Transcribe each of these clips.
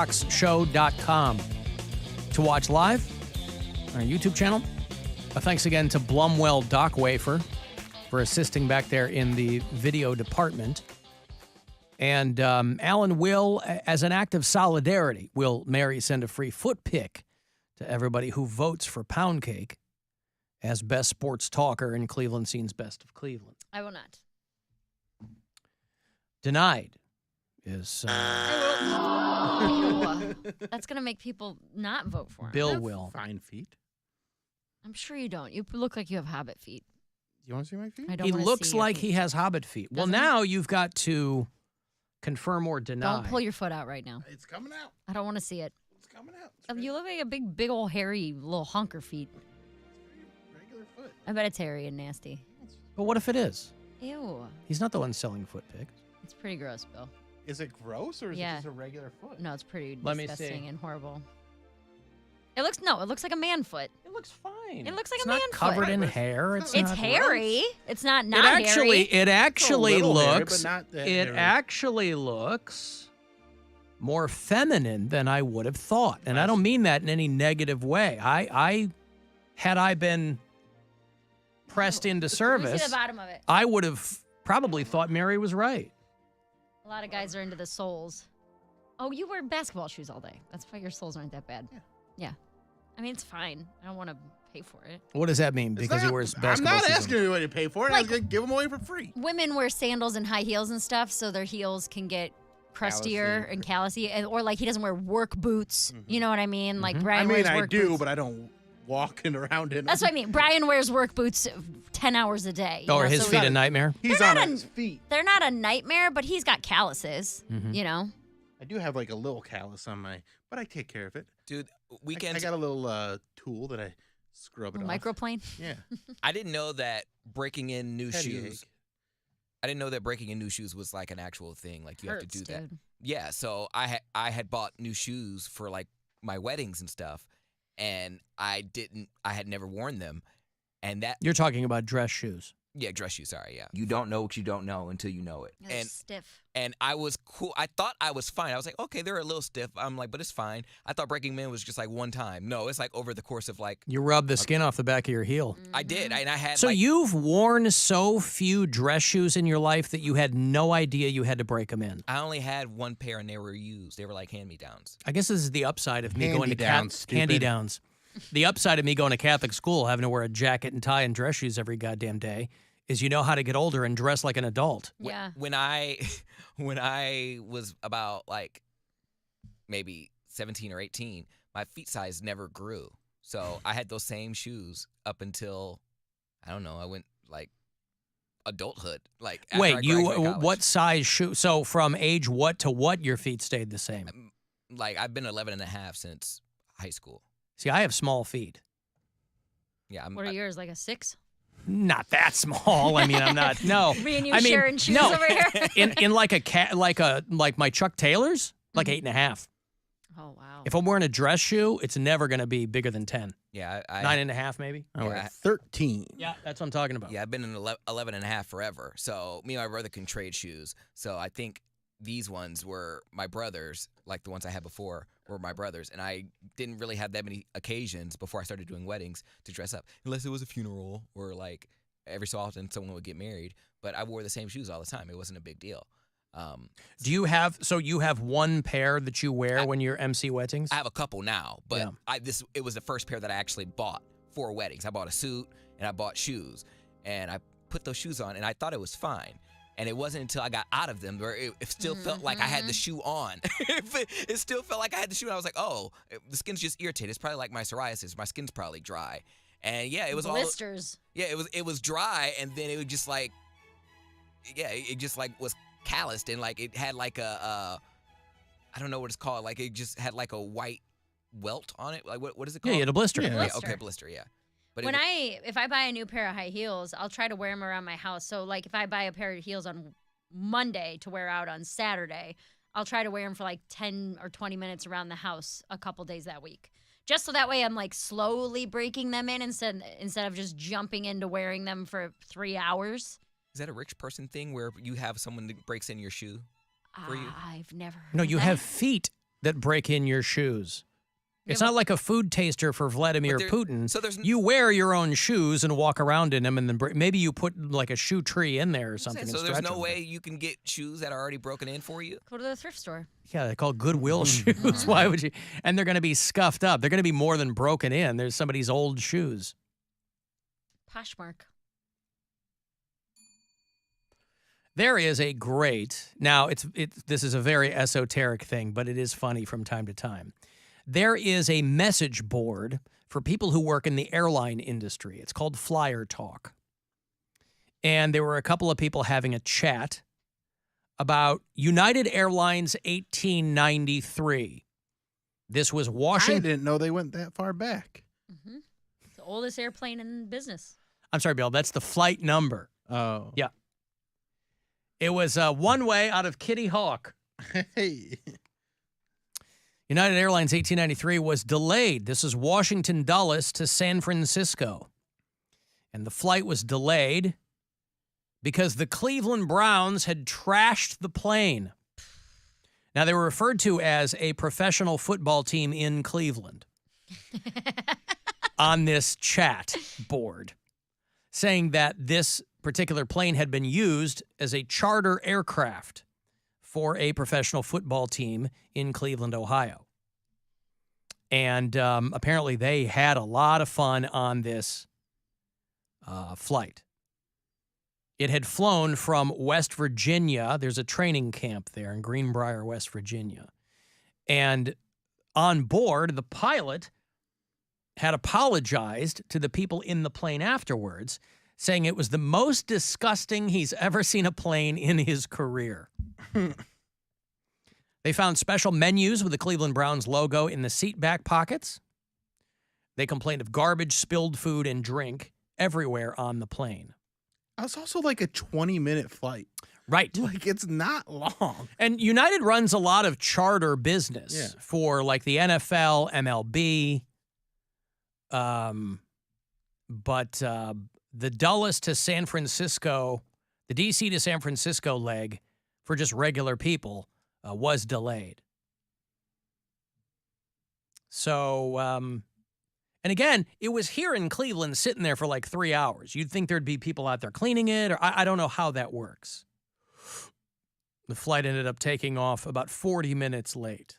AlanCoxShow.com to watch live on our YouTube channel. Thanks again to Blumwell Dock Wafer for assisting back there in the video department. And Alan will, as an act of solidarity, will send a free foot pic to everybody who votes for Poundcake as best sports talker in Cleveland Scene's Best of Cleveland. I will not. Denied is... That's going to make people not vote for him. Bill will. Fine feet. I'm sure you don't. You look like you have hobbit feet. You want to see my feet? I don't He wanna looks see your like feet. he has hobbit feet. Well, Doesn't he? now you've got to confirm or deny. Don't pull your foot out right now. It's coming out. I don't want to see it. It's coming out. You look like a big old hairy little hunker feet. Regular foot. I bet it's hairy and nasty. But what if it is? Ew. He's not the one selling foot pics. It's pretty gross, Bill. Is it gross or is Yeah. it just a regular foot? No, it's pretty Let me see. disgusting and horrible. It looks like a man foot. It looks fine. It looks like it's a not man covered foot. in hair. It's It's not hairy. It's not It hairy. actually little hairy, looks. but not that It hairy. actually looks more feminine than I would have thought, and I don't mean that in any negative way. Had I been pressed into Let me see service, the bottom of it. I would have probably thought Mary was right. A lot of guys are into the soles. Oh, you wear basketball shoes all day. That's why your soles aren't that bad. Yeah. I mean, it's fine. I don't want to pay for it. What does that mean? It's Because he not- wears I'm basketball not shoes. asking anybody to pay for it. I was going to give them away for free. Women wear sandals and high heels and stuff, so their heels can get crustier Callousy. and callousy. Or like he doesn't wear work boots. You know what I mean? Like I Brian mean, wears I work do, boots. but I don't walking around in That's them. what I mean. Brian wears work boots 10 hours a day. you Oh, are know, his so feet a nightmare? He's They're on not his feet. They're not a nightmare, but he's got calluses, Mm-hmm. you know? I do have like a little callus on my, but I take care of it. Dude, I weekends. got a little tool that I scrub it off. Microplane. Yeah. I didn't know that breaking in new Petty shoes. ache. I didn't know that breaking in new shoes was like an actual thing. Like you have to Hurts, do that. dude. Yeah. So I had bought new shoes for like my weddings and stuff, and I had never worn them, and that You're talking about dress shoes. dress shoes. Sorry, yeah. You don't know what you don't know until you know it. They're And- stiff. And I was cool. I thought I was fine. I was like, okay, they're a little stiff. I'm like, but it's fine. I thought breaking them in was just like one time. No, it's like over the course of like You rub the skin off the back of your heel. I did, and I had. So like, you've worn so few dress shoes in your life that you had no idea you had to break them in. I only had one pair, and they were used. They were like hand-me-downs. I guess this is the upside of me going to Hand-me-downs, stupid. hand-me-downs. The upside of me going to Catholic school, having to wear a jacket and tie and dress shoes every goddamn day, is you know how to get older and dress like an adult. Yeah. When I when I was about like maybe 17 or 18, my feet size never grew. So I had those same shoes up until I don't know, I went like adulthood. Like after I Wait, graduated college. what size shoe? So from age what to what your feet stayed the same? Like I've been 11 and a half since high school. See, I have small feet. Yeah, What are yours, like a 6? Not that small. I mean, I'm not. No, Me and you I mean, sharing shoes no. over here? in like like my Chuck Taylors, like 8.5. Oh, wow. If I'm wearing a dress shoe, it's never going to be bigger than 10. Yeah, I 9.5 maybe. I wear Yeah. 13. Yeah, that's what I'm talking about. Yeah, I've been in 11 and a half forever. So me and my brother can trade shoes. So I think these ones were my brother's, like the ones I had before were my brother's. And I didn't really have that many occasions before I started doing weddings to dress up, unless it was a funeral or like every so often someone would get married. But I wore the same shoes all the time. It wasn't a big deal. Do you have one pair that you wear when you're MC weddings? I have a couple now, but Yeah. it was the first pair that I actually bought for weddings. I bought a suit and I bought shoes, and I put those shoes on, and I thought it was fine. And it wasn't until I got out of them where it still felt like I had the shoe on. It still felt like I had the shoe on. I was like, oh, the skin's just irritated. It's probably like my psoriasis. My skin's probably dry. And yeah, it was Blisters. it was dry, and then it was just like, it just like was calloused, and like it had like I don't know what it's called. Like it just had like a white welt on it. Like what is it Yeah, called? you had a blister. Yeah. Blister. Okay, blister. Yeah. But When if I buy a new pair of high heels, I'll try to wear them around my house. So like if I buy a pair of heels on Monday to wear out on Saturday, I'll try to wear them for like 10 or 20 minutes around the house a couple days that week. Just so that way I'm like slowly breaking them in instead of just jumping into wearing them for 3 hours. Is that a rich person thing where you have someone that breaks in your shoe? For you? I've never heard No, of you that. have feet that break in your shoes. It's not like a food taster for Vladimir Putin. So you wear your own shoes and walk around in them, and then maybe you put like a shoe tree in there or something. So there's no way you can get shoes that are already broken in for you? Go to the thrift store. Yeah, they're called Goodwill shoes. Why would you? And they're going to be scuffed up. They're going to be more than broken in. There's somebody's old shoes. Poshmark. There is a great, now this is a very esoteric thing, but it is funny from time to time. There is a message board for people who work in the airline industry. It's called Flyer Talk. And there were a couple of people having a chat about United Airlines 1893. This was Washington. I didn't know they went that far back. Mm-hmm. It's the oldest airplane in business. I'm sorry, Bill, that's the flight number. Oh. Yeah. It was one way out of Kitty Hawk. Hey. United Airlines 1893 was delayed. This is Washington Dulles to San Francisco. And the flight was delayed because the Cleveland Browns had trashed the plane. Now, they were referred to as a professional football team in Cleveland on this chat board, saying that this particular plane had been used as a charter aircraft for a professional football team in Cleveland, Ohio. And apparently they had a lot of fun on this flight. It had flown from West Virginia. There's a training camp there in Greenbrier, West Virginia. And on board, the pilot had apologized to the people in the plane afterwards, saying it was the most disgusting he's ever seen a plane in his career. They found special menus with the Cleveland Browns logo in the seat back pockets. They complained of garbage, spilled food, and drink everywhere on the plane. It's also like a 20-minute flight. Right. Like, it's not long. And United runs a lot of charter business for, like, the NFL, MLB. But the Dulles to San Francisco, the D.C. to San Francisco leg for just regular people was delayed. So, and again, it was here in Cleveland sitting there for like 3 hours. You'd think there'd be people out there cleaning it, or I don't know how that works. The flight ended up taking off about 40 minutes late,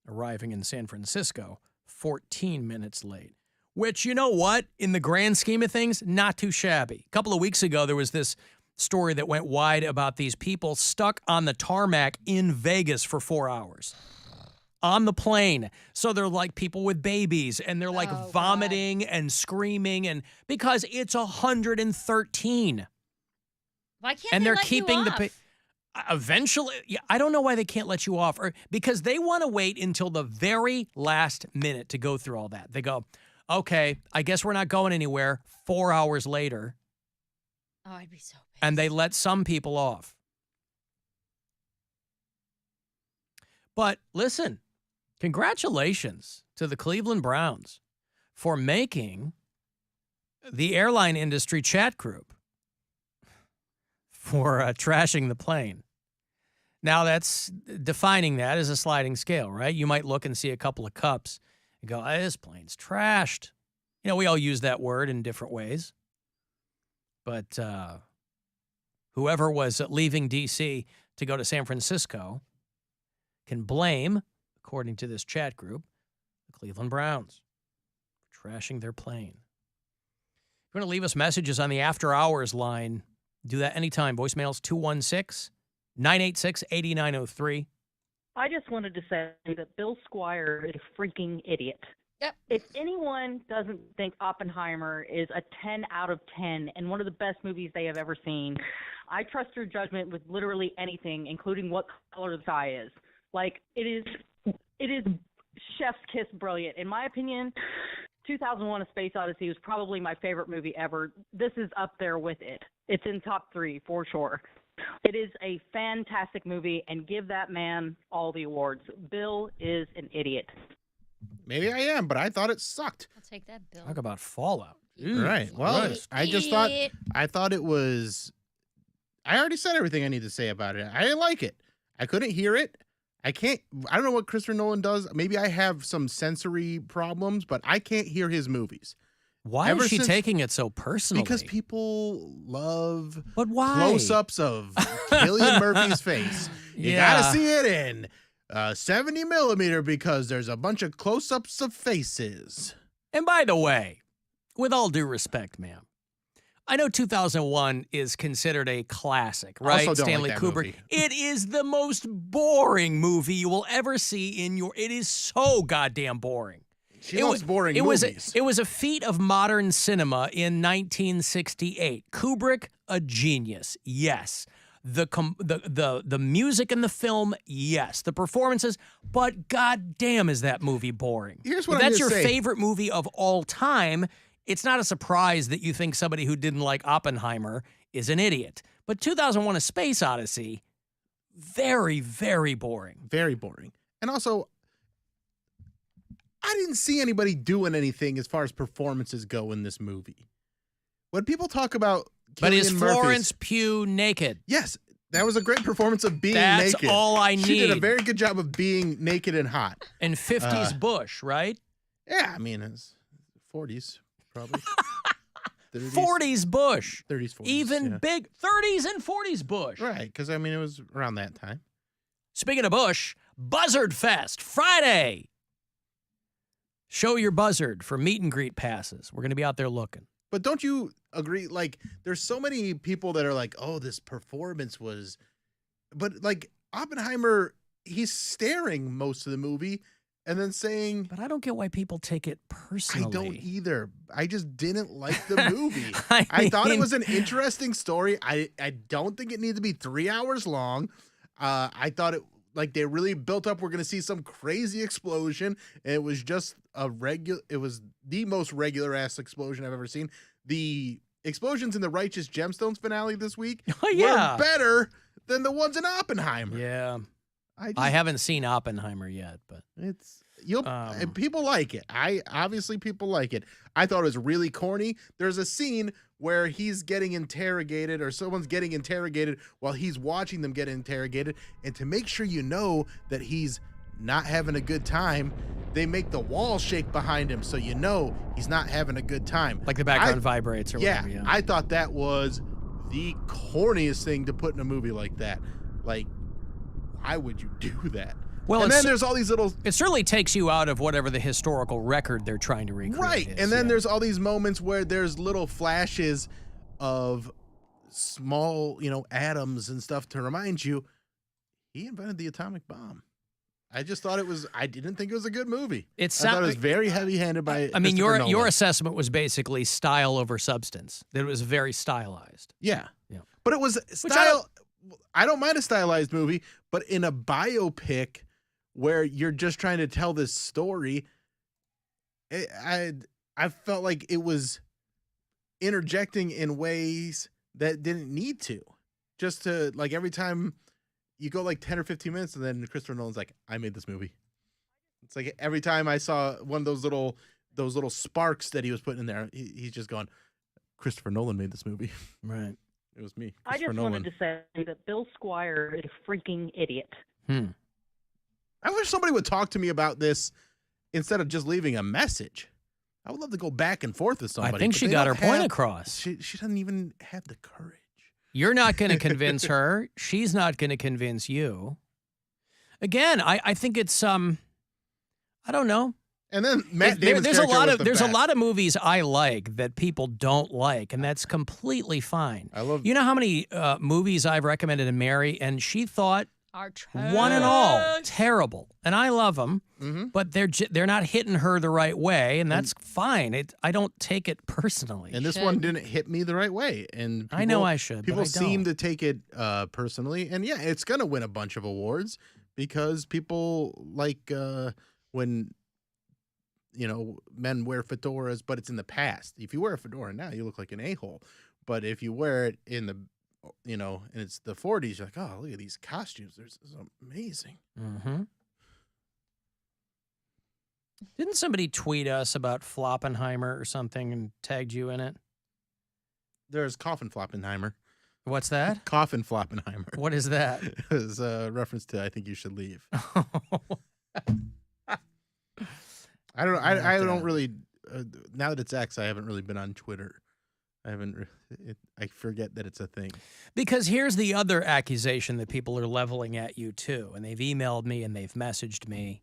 arriving in San Francisco 14 minutes late. Which, you know what, in the grand scheme of things, not too shabby. A couple of weeks ago, there was this story that went wide about these people stuck on the tarmac in Vegas for 4 hours. On the plane. So they're like people with babies, and they're like vomiting and screaming, and because it's 113. Why can't and they they're let keeping you the off? eventually, I don't know why they can't let you off, or because they want to wait until the very last minute to go through all that. They go, okay, I guess we're not going anywhere. 4 hours later. Oh, I'd be so pissed. And they let some people off. But listen, congratulations to the Cleveland Browns for making the airline industry chat group for trashing the plane. Now, that's defining that as a sliding scale, right? You might look and see a couple of cups and go, this plane's trashed. You know, we all use that word in different ways. But whoever was leaving D.C. to go to San Francisco can blame, according to this chat group, the Cleveland Browns for trashing their plane. If you want to leave us messages on the After Hours line, do that anytime. Voicemails 216-986-8903. I just wanted to say that Bill Squire is a freaking idiot. Yep. If anyone doesn't think Oppenheimer is a 10 out of 10 and one of the best movies they have ever seen, I trust your judgment with literally anything, including what color the sky is. Like, it is chef's kiss brilliant. In my opinion, 2001: A Space Odyssey was probably my favorite movie ever. This is up there with it. It's in top 3 for sure. It is a fantastic movie, and give that man all the awards. Bill is an idiot. Maybe I am, but I thought it sucked. I'll take that, Bill. Talk about fallout. Right. Well, Christ. I thought it was, I already said everything I need to say about it. I didn't like it. I couldn't hear it. I don't know what Christopher Nolan does. Maybe I have some sensory problems, but I can't hear his movies. Why is she taking it so personally? Because people love but why? close-ups of Cillian Murphy's face. You gotta see it in 70 millimeter because there's a bunch of close-ups of faces. And by the way, with all due respect, ma'am, I know 2001 is considered a classic, right? Also don't Stanley like that Kubrick. movie. It is the most boring movie you will ever see in your. It is so goddamn boring. She loves boring movies. It was a feat of modern cinema in 1968. Kubrick, a genius, yes. The music in the film, yes. The performances, but goddamn, is that movie boring? Here's what if I'm that's gonna your say. favorite movie of all time, it's not a surprise that you think somebody who didn't like Oppenheimer is an idiot. But 2001: A Space Odyssey, very, very boring. Very boring. And also, I didn't see anybody doing anything as far as performances go in this movie. When people talk about But is Cillian Florence Murphy's, Pugh naked? yes, that was a great performance of being That's naked. all I She did a need. very good job of being naked and hot. And 50s Bush, right? Yeah, I mean, it's 40s, probably. 30s, 40s Bush. 30s, 40s. Even yeah. big 30s and 40s Bush. Right, because, I mean, it was around that time. Speaking of Bush, Buzzard Fest, Friday. Show your buzzard for meet and greet passes. We're going to be out there looking. But don't you agree? Like, there's so many people that are like, oh, this performance was. But, like, Oppenheimer, he's staring most of the movie and then saying. But I don't get why people take it personally. I don't either. I just didn't like the movie. I thought it mean- was an interesting story. I don't think it needed to be 3 hours long. I thought it. Like, they really built up, we're going to see some crazy explosion. And it was just it was the most regular ass explosion I've ever seen. The explosions in the Righteous Gemstones finale this week were better than the ones in Oppenheimer. Yeah. I haven't seen Oppenheimer yet, but people like it. Obviously people like it. I thought it was really corny. There's a scene where he's getting interrogated or someone's getting interrogated while he's watching them get interrogated. And to make sure you know that he's not having a good time, they make the wall shake behind him so you know he's not having a good time. like the background vibrates or whatever. Yeah. I thought that was the corniest thing to put in a movie like that. Like, why would you do that? Well, and then there's all these little... It certainly takes you out of whatever the historical record they're trying to recreate Right, is, and then there's all these moments where there's little flashes of small, atoms and stuff to remind you he invented the atomic bomb. I just thought I didn't think it was a good movie. I thought it was very heavy-handed by I mean, Christopher your Nolan. assessment was basically style over substance. That it was very stylized. Yeah. Yeah. But it was style... I don't mind a stylized movie, but in a biopic where you're just trying to tell this story, I felt like it was interjecting in ways that didn't need to. Just to, like, every time you go like 10 or 15 minutes and then Christopher Nolan's like, I made this movie. It's like every time I saw one of those little sparks that he was putting in there, he's just going, Christopher Nolan made this movie. Right. It was me. I just Nolan. wanted to say that Bill Squire is a freaking idiot. I wish somebody would talk to me about this instead of just leaving a message. I would love to go back and forth with somebody. I think but she they got her don't point have- across. She doesn't even have the courage. You're not going to convince her. She's not going to convince you. Again, I think it's I don't know. And then Matt Damon's there's a character lot was of the there's a best. lot of movies I like that people don't like, and that's completely fine. I love. You know how many movies I've recommended to Mary, and she thought Are one and all terrible, and I love them, Mhm. but they're not hitting her the right way, and that's fine. I don't take it personally. And this one didn't hit me the right way. And I know I should. People but I seem don't. to take it personally, and yeah, it's gonna win a bunch of awards because people like when men wear fedoras, but it's in the past. If you wear a fedora now, you look like an a-hole. But if you wear it in the and it's the 40s, you're like, oh, look at these costumes. This is amazing. Mm-hmm. Didn't somebody tweet us about Floppenheimer or something and tagged you in it? There's Coffin Floppenheimer. What's that? Coffin Floppenheimer. What is that? It was a reference to I Think You Should Leave. I don't really. Now that it's X, I haven't really been on Twitter. I forget that it's a thing. Because here's the other accusation that people are leveling at you too, and they've emailed me and they've messaged me.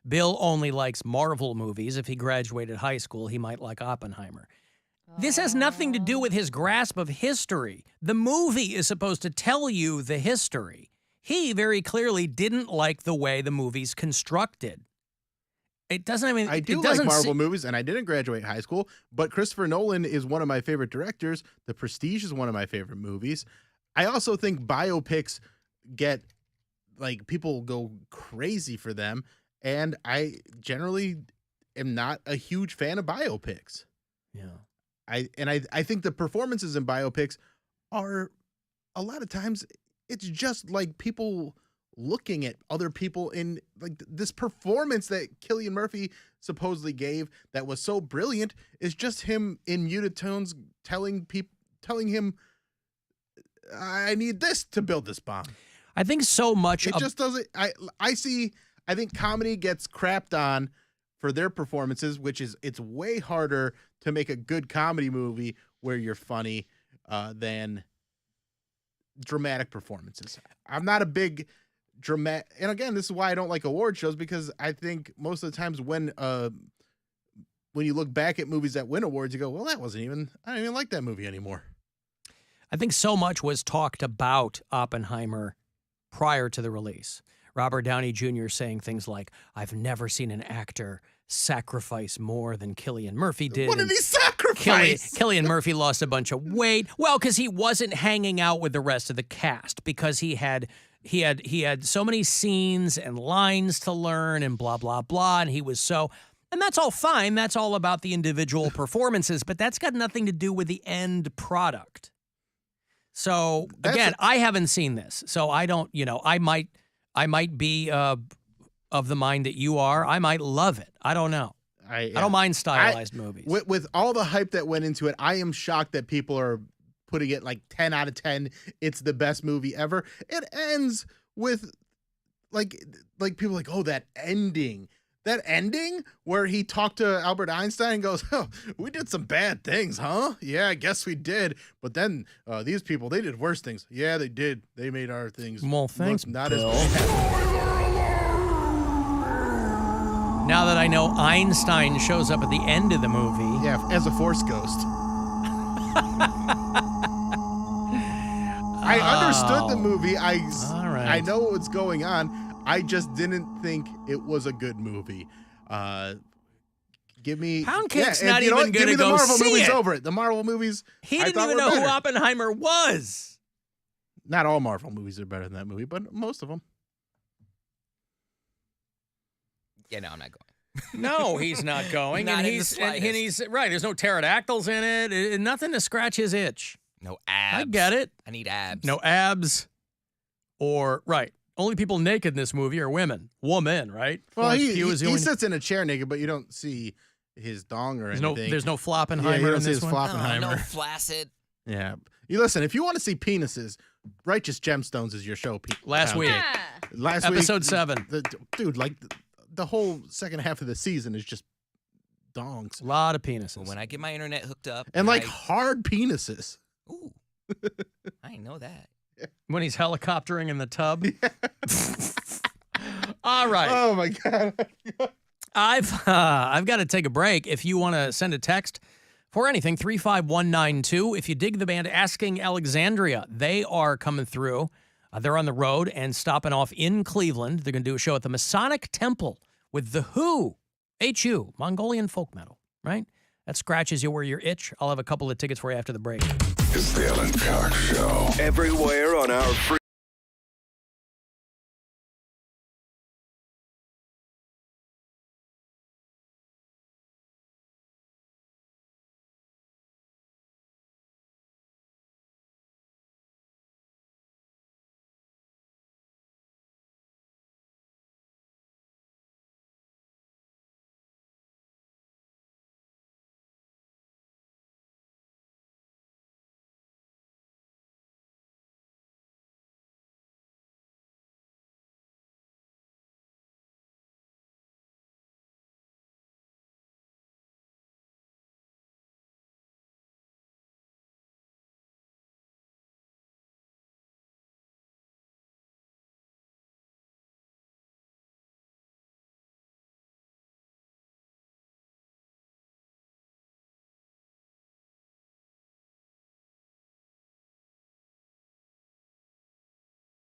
Bill only likes Marvel movies. If he graduated high school, he might like Oppenheimer. This has nothing to do with his grasp of history. The movie is supposed to tell you the history. He very clearly didn't like the way the movie's constructed. It doesn't. I mean, I do like Marvel movies, and I didn't graduate high school. But Christopher Nolan is one of my favorite directors. The Prestige is one of my favorite movies. I also think biopics get people go crazy for them, and I generally am not a huge fan of biopics. Yeah. I think the performances in biopics are a lot of times it's just like people looking at other people in this performance that Cillian Murphy supposedly gave that was so brilliant is just him in muted tones telling him I need this to build this bomb. I think so much it just doesn't I think comedy gets crapped on for their performances, which is it's way harder to make a good comedy movie where you're funny than dramatic performances. I'm not a big dramatic, and again, this is why I don't like award shows, because I think most of the times when you look back at movies that win awards, you go, well, I don't even like that movie anymore. I think so much was talked about Oppenheimer prior to the release. Robert Downey Jr. saying things like, I've never seen an actor sacrifice more than Cillian Murphy did. What did he sacrifice? Cillian Murphy lost a bunch of weight. Well, because he wasn't hanging out with the rest of the cast, because he had so many scenes and lines to learn and blah, blah, blah. And he was and that's all fine. That's all about the individual performances, but that's got nothing to do with the end product. So again, I haven't seen this, so I don't, I might be of the mind that you are. I might love it. I don't know. I don't mind stylized movies. With all the hype that went into it, I am shocked that people are putting it 10 out of 10. It's the best movie ever. It ends with people like, oh, that ending where he talked to Albert Einstein and goes, oh, we did some bad things, huh? Yeah, I guess we did. But then these people, they did worse things. Yeah, they did. They made our things. Well, thanks, not Bill. as bad. Now that I know Einstein shows up at the end of the movie. Yeah, as a Force ghost. I understood the movie. I know what's going on. I just didn't think it was a good movie. Give me Poundcake's not even going to go see it. Give me the Marvel movies over it. The Marvel movies. He didn't even know who Oppenheimer was. Not all Marvel movies are better than that movie, but most of them. Yeah, no, I'm not going. No, he's not going. Not and in the he's slightest. right. There's no pterodactyls in it. Nothing to scratch his itch. No abs. I get it. I need abs. No abs. Or right. Only people naked in this movie are women. Woman, right? Well, he sits in a chair naked, but you don't see his dong or anything. There's no Floppenheimer you don't in see this his one. Floppenheimer. No flaccid. Yeah. You listen, if you want to see penises, Righteous Gemstones is your show. Last week. Episode 7. Dude, the whole second half of the season is just dongs. A lot of penises. Well, when I get my internet hooked up. And hard penises. Ooh. I didn't know that. When he's helicoptering in the tub. Yeah. All right. Oh my God. I've got to take a break. If you want to send a text for anything, 35192. If you dig the band Asking Alexandria, they are coming through. They're on the road and stopping off in Cleveland. They're going to do a show at the Masonic Temple with The Who, H-U, Mongolian folk metal, right? That scratches you where your itch. I'll have a couple of tickets for you after the break. It's the Alan Cox Show. Everywhere on our free